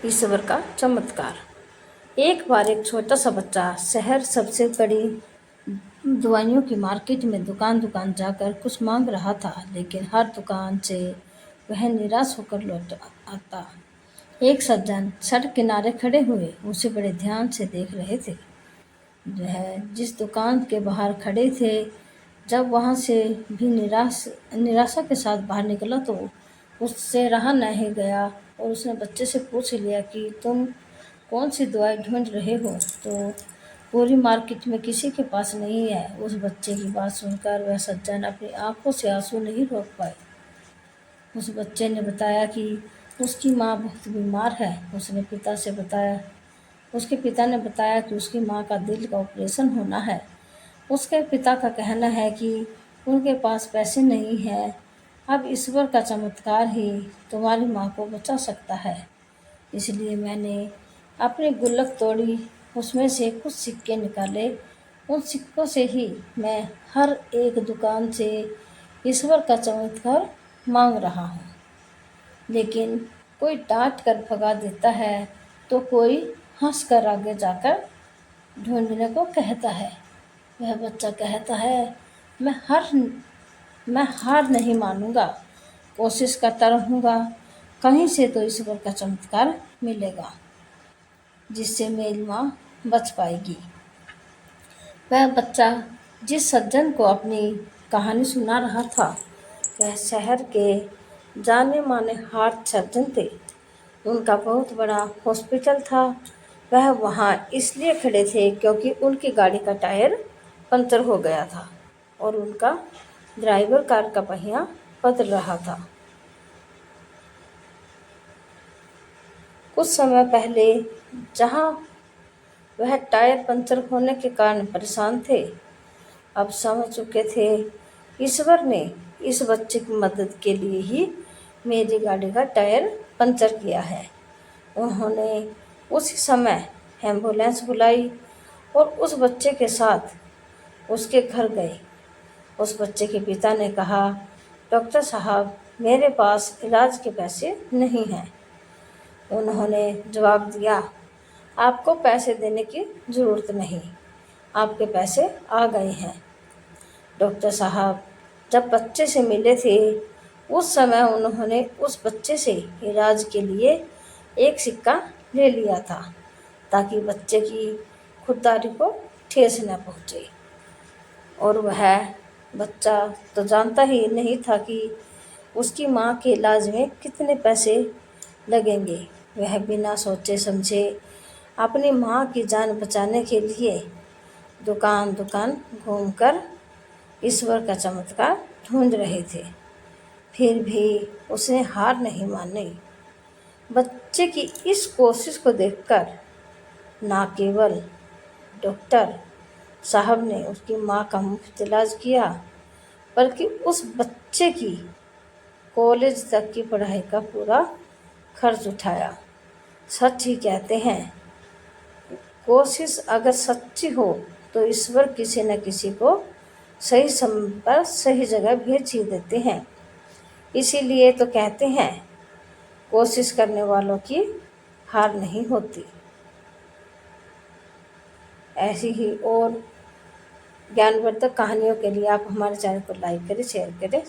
ईश्वर का चमत्कार। एक बार एक छोटा सा बच्चा शहर सबसे बड़ी दवाइयों की मार्केट में दुकान दुकान जाकर कुछ मांग रहा था, लेकिन हर दुकान से वह निराश होकर लौट आता। एक सज्जन सड़क किनारे खड़े हुए उसे बड़े ध्यान से देख रहे थे। वह जिस दुकान के बाहर खड़े थे, जब वहां से भी निराशा के साथ बाहर निकला तो उससे रहा नहीं गया और उसने बच्चे से पूछ लिया कि तुम कौन सी दवाई ढूंढ रहे हो? तो पूरी मार्केट में किसी के पास नहीं है। उस बच्चे की बात सुनकर वह सज्जन अपनी आंखों से आंसू नहीं रोक पाए। उस बच्चे ने बताया कि उसकी माँ बहुत बीमार है। उसके पिता ने बताया कि उसकी माँ का दिल का ऑपरेशन होना है। उसके पिता का कहना है कि उनके पास पैसे नहीं हैं। अब ईश्वर का चमत्कार ही तुम्हारी माँ को बचा सकता है। इसलिए मैंने अपनी गुल्लक तोड़ी, उसमें से कुछ सिक्के निकाले। उन सिक्कों से ही मैं हर एक दुकान से ईश्वर का चमत्कार मांग रहा हूँ। लेकिन कोई डांट कर भगा देता है तो कोई हंस कर आगे जाकर ढूंढने को कहता है। वह बच्चा कहता है, मैं हार नहीं मानूंगा, कोशिश करता रहूंगा। कहीं से तो ईश्वर का चमत्कार मिलेगा जिससे मेरी माँ बच पाएगी। वह बच्चा जिस सज्जन को अपनी कहानी सुना रहा था, वह शहर के जाने माने हार्ट सर्जन थे। उनका बहुत बड़ा हॉस्पिटल था। वह वहाँ इसलिए खड़े थे क्योंकि उनकी गाड़ी का टायर पंचर हो गया था और उनका ड्राइवर कार का पहिया बदल रहा था। कुछ समय पहले जहाँ वह टायर पंचर होने के कारण परेशान थे, अब समझ चुके थे ईश्वर ने इस बच्चे की मदद के लिए ही मेरी गाड़ी का टायर पंचर किया है। उन्होंने उसी समय एम्बुलेंस बुलाई और उस बच्चे के साथ उसके घर गए। उस बच्चे के पिता ने कहा, डॉक्टर साहब, मेरे पास इलाज के पैसे नहीं हैं। उन्होंने जवाब दिया, आपको पैसे देने की ज़रूरत नहीं, आपके पैसे आ गए हैं। डॉक्टर साहब जब बच्चे से मिले थे, उस समय उन्होंने उस बच्चे से इलाज के लिए एक सिक्का ले लिया था ताकि बच्चे की खुददारी को ठेस न पहुँचे। और वह बच्चा तो जानता ही नहीं था कि उसकी माँ के इलाज में कितने पैसे लगेंगे। वह बिना सोचे समझे अपनी माँ की जान बचाने के लिए दुकान दुकान घूमकर ईश्वर का चमत्कार ढूंढ रहे थे। फिर भी उसने हार नहीं मानी। बच्चे की इस कोशिश को देखकर ना केवल डॉक्टर साहब ने उसकी माँ का मुफ्त इलाज किया, बल्कि उस बच्चे की कॉलेज तक की पढ़ाई का पूरा खर्च उठाया। सच ही कहते हैं, कोशिश अगर सच्ची हो तो ईश्वर किसी न किसी को सही समय पर सही जगह भेज ही देते हैं। इसीलिए तो कहते हैं, कोशिश करने वालों की हार नहीं होती। ऐसी ही और ज्ञानवर्धक कहानियों के लिए आप हमारे चैनल को लाइक करें, शेयर करें।